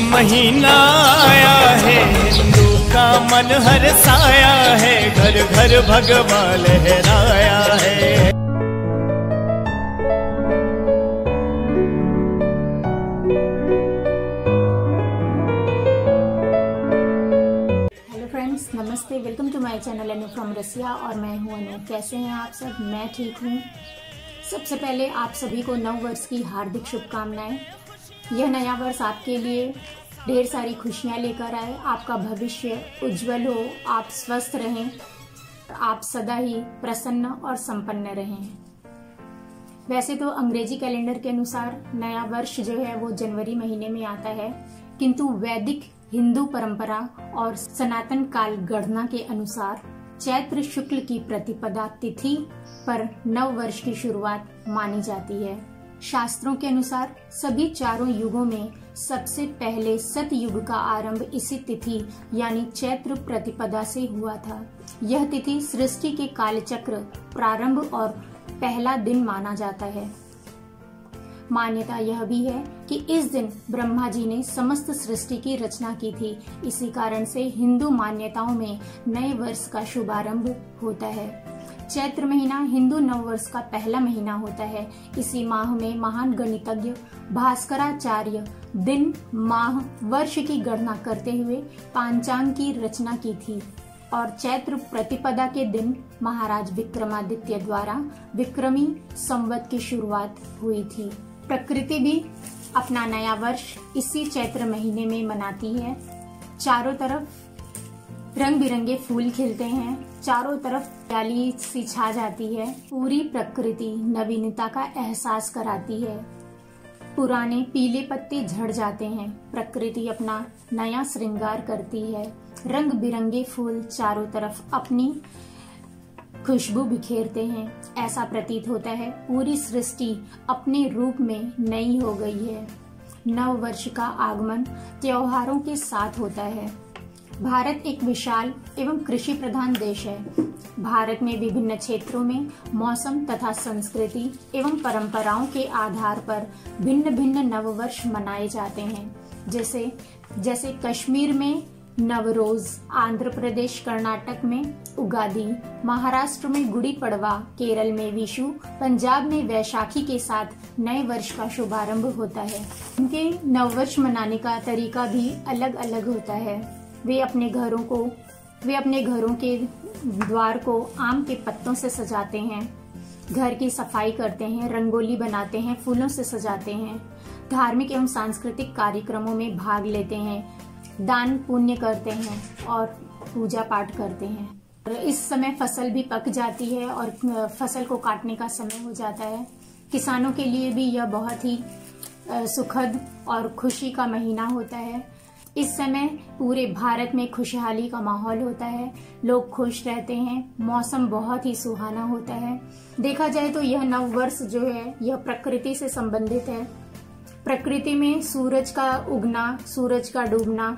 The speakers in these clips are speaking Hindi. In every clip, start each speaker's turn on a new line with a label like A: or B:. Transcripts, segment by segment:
A: महीना आया है, हिंदू का मन हर्षाया है, घर घर भगवा लहराया है।
B: हेलो फ्रेंड्स, नमस्ते। Welcome to my channel Anu from Russia और मैं हूँ अनु। कैसे हैं आप सब? मैं ठीक हूँ। सबसे पहले आप सभी को नव वर्ष की हार्दिक शुभकामनाएं। यह नया वर्ष आपके लिए ढेर सारी खुशियां लेकर आए, आपका भविष्य उज्जवल हो, आप स्वस्थ रहें, आप सदा ही प्रसन्न और संपन्न रहें। वैसे तो अंग्रेजी कैलेंडर के अनुसार नया वर्ष जो है वो जनवरी महीने में आता है, किंतु वैदिक हिंदू परंपरा और सनातन काल गणना के अनुसार चैत्र शुक्ल की प्रतिपदा तिथि पर नव वर्ष की शुरुआत मानी जाती है। शास्त्रों के अनुसार सभी चारों युगों में सबसे पहले सतयुग का आरंभ इसी तिथि यानी चैत्र प्रतिपदा से हुआ था। यह तिथि सृष्टि के कालचक्र प्रारंभ और पहला दिन माना जाता है। मान्यता यह भी है कि इस दिन ब्रह्मा जी ने समस्त सृष्टि की रचना की थी। इसी कारण से हिंदू मान्यताओं में नए वर्ष का शुभारंभ होता है। चैत्र महीना हिंदू नव वर्ष का पहला महीना होता है। इसी माह में महान गणितज्ञ भास्कराचार्य दिन, माह, वर्ष की गणना करते हुए पांचांग की रचना की थी और चैत्र प्रतिपदा के दिन महाराज विक्रमादित्य द्वारा विक्रमी संवत की शुरुआत हुई थी। प्रकृति भी अपना नया वर्ष इसी चैत्र महीने में मनाती है। चारों तरफ रंग बिरंगे फूल खिलते हैं, चारों तरफ हरियाली सी छा जाती है। पूरी प्रकृति नवीनता का एहसास कराती है। पुराने पीले पत्ते झड़ जाते हैं, प्रकृति अपना नया श्रृंगार करती है। रंग बिरंगे फूल चारों तरफ अपनी खुशबू बिखेरते हैं। ऐसा प्रतीत होता है पूरी सृष्टि अपने रूप में नई हो गई है। नव वर्ष का आगमन त्योहारों के साथ होता है। भारत एक विशाल एवं कृषि प्रधान देश है। भारत में विभिन्न क्षेत्रों में मौसम तथा संस्कृति एवं परंपराओं के आधार पर भिन्न भिन्न नववर्ष मनाए जाते हैं। जैसे कश्मीर में नवरोज, आंध्र प्रदेश कर्नाटक में उगादी, महाराष्ट्र में गुड़ी पड़वा, केरल में विशु, पंजाब में वैशाखी के साथ नए वर्ष का शुभारंभ होता है। उनके नववर्ष मनाने का तरीका भी अलग अलग होता है। वे अपने घरों के द्वार को आम के पत्तों से सजाते हैं, घर की सफाई करते हैं, रंगोली बनाते हैं, फूलों से सजाते हैं, धार्मिक एवं सांस्कृतिक कार्यक्रमों में भाग लेते हैं, दान पुण्य करते हैं और पूजा पाठ करते हैं। इस समय फसल भी पक जाती है और फसल को काटने का समय हो जाता है। किसानों के लिए भी यह बहुत ही सुखद और खुशी का महीना होता है। इस समय पूरे भारत में खुशहाली का माहौल होता है, लोग खुश रहते हैं, मौसम बहुत ही सुहाना होता है। देखा जाए तो यह नव वर्ष जो है यह प्रकृति से संबंधित है। प्रकृति में सूरज का उगना, सूरज का डूबना,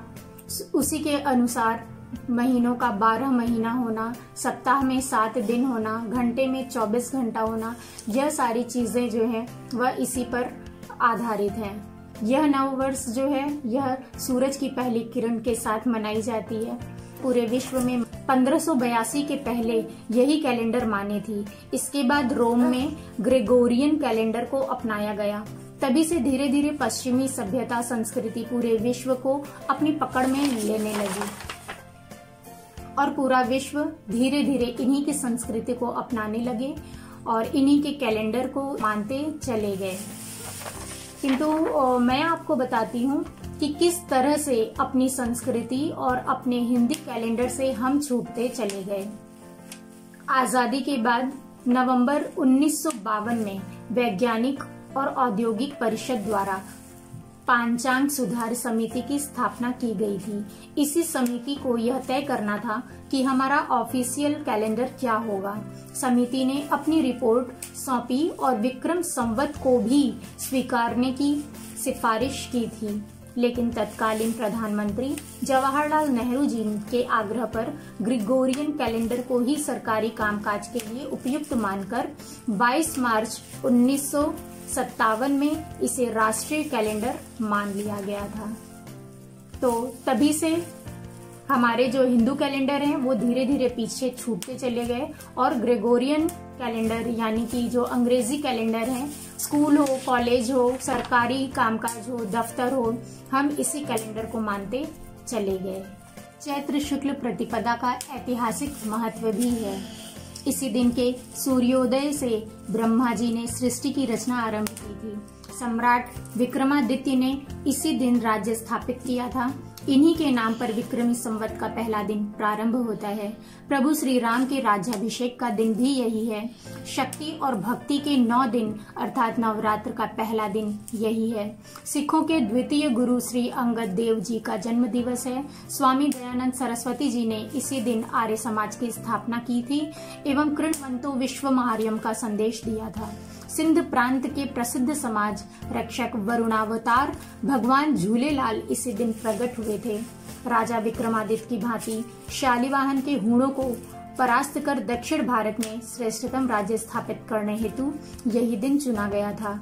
B: उसी के अनुसार महीनों का 12 महीना होना, सप्ताह में 7 दिन होना, घंटे में 24 घंटा होना, यह सारी चीजें जो है वह इसी पर आधारित है। यह नव वर्ष जो है यह सूरज की पहली किरण के साथ मनाई जाती है। पूरे विश्व में 1582 के पहले यही कैलेंडर मान्य थी। इसके बाद रोम में ग्रेगोरियन कैलेंडर को अपनाया गया। तभी से धीरे धीरे पश्चिमी सभ्यता संस्कृति पूरे विश्व को अपनी पकड़ में लेने लगी और पूरा विश्व धीरे धीरे इन्हीं की संस्कृति को अपनाने लगे और इन्हीं के कैलेंडर को मानते चले गए। किंतु मैं आपको बताती हूँ कि किस तरह से अपनी संस्कृति और अपने हिंदी कैलेंडर से हम छूटते चले गए। आजादी के बाद नवंबर 1952 में वैज्ञानिक और औद्योगिक परिषद द्वारा पांचांग सुधार समिति की स्थापना की गई थी। इसी समिति को यह तय करना था कि हमारा ऑफिशियल कैलेंडर क्या होगा। समिति ने अपनी रिपोर्ट सौंपी और विक्रम संवत को भी स्वीकारने की सिफारिश की थी, लेकिन तत्कालीन प्रधानमंत्री जवाहरलाल नेहरू जी के आग्रह पर ग्रिगोरियन कैलेंडर को ही सरकारी कामकाज के लिए उपयुक्त मानकर 22 मार्च 1957 में इसे राष्ट्रीय कैलेंडर मान लिया गया था। तो तभी से हमारे जो हिंदू कैलेंडर हैं वो धीरे धीरे पीछे छूटते चले गए और ग्रेगोरियन कैलेंडर यानी कि जो अंग्रेजी कैलेंडर है, स्कूल हो, कॉलेज हो, सरकारी कामकाज हो, दफ्तर हो, हम इसी कैलेंडर को मानते चले गए। चैत्र शुक्ल प्रतिपदा का ऐतिहासिक महत्व भी है। इसी दिन के सूर्योदय से ब्रह्मा जी ने सृष्टि की रचना आरंभ की थी। सम्राट विक्रमादित्य ने इसी दिन राज्य स्थापित किया था। इन्हीं के नाम पर विक्रमी संवत का पहला दिन प्रारंभ होता है। प्रभु श्री राम के राज्याभिषेक का दिन भी यही है। शक्ति और भक्ति के 9 दिन अर्थात नवरात्र का पहला दिन यही है। सिखों के द्वितीय गुरु श्री अंगद देव जी का जन्म दिवस है। स्वामी दयानंद सरस्वती जी ने इसी दिन आर्य समाज की स्थापना की थी एवं कृण्वन्तो विश्वमार्यम का संदेश दिया था। सिंध प्रांत के प्रसिद्ध समाज रक्षक वरुणावतार भगवान झूलेलाल इसी दिन प्रकट हुए थे। राजा विक्रमादित्य की भांति शालिवाहन के हूणों को परास्त कर दक्षिण भारत में श्रेष्ठतम राज्य स्थापित करने हेतु यही दिन चुना गया था।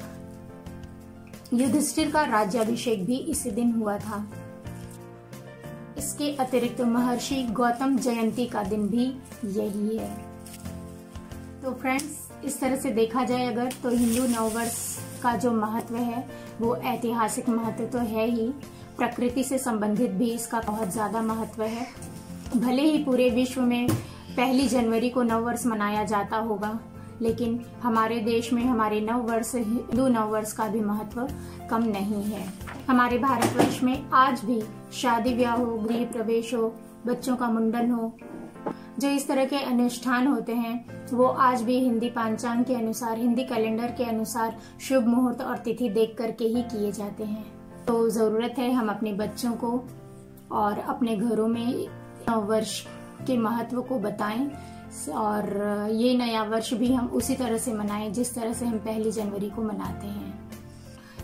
B: युधिष्ठिर का राज्याभिषेक भी इसी दिन हुआ था। इसके अतिरिक्त महर्षि गौतम जयंती का दिन भी यही है। तो फ्रेंड्स, इस तरह से देखा जाए अगर तो हिंदू नववर्ष का जो महत्व है वो ऐतिहासिक महत्व तो है ही, प्रकृति से संबंधित भी इसका बहुत ज्यादा महत्व है। भले ही पूरे विश्व में 1 जनवरी को नववर्ष मनाया जाता होगा, लेकिन हमारे देश में हमारे नववर्ष हिंदू नववर्ष का भी महत्व कम नहीं है। हमारे भारतवर्ष में आज भी शादी ब्याह हो, गृह प्रवेश हो, बच्चों का मुंडन हो, जो इस तरह के अनुष्ठान होते हैं वो आज भी हिंदी पंचांग के अनुसार, हिंदी कैलेंडर के अनुसार शुभ मुहूर्त और तिथि देख करके ही किए जाते हैं। तो जरूरत है हम अपने बच्चों को और अपने घरों में नववर्ष के महत्व को बताएं और ये नया वर्ष भी हम उसी तरह से मनाएं जिस तरह से हम 1 जनवरी को मनाते हैं।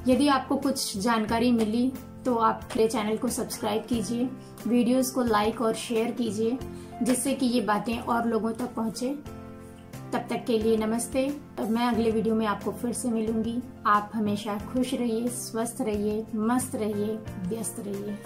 B: यदि आपको कुछ जानकारी मिली तो आप मेरे चैनल को सब्सक्राइब कीजिए, वीडियोस को लाइक और शेयर कीजिए जिससे कि ये बातें और लोगों तक पहुंचे। तब तक के लिए नमस्ते। मैं अगले वीडियो में आपको फिर से मिलूंगी। आप हमेशा खुश रहिए, स्वस्थ रहिए, मस्त रहिए, व्यस्त रहिए।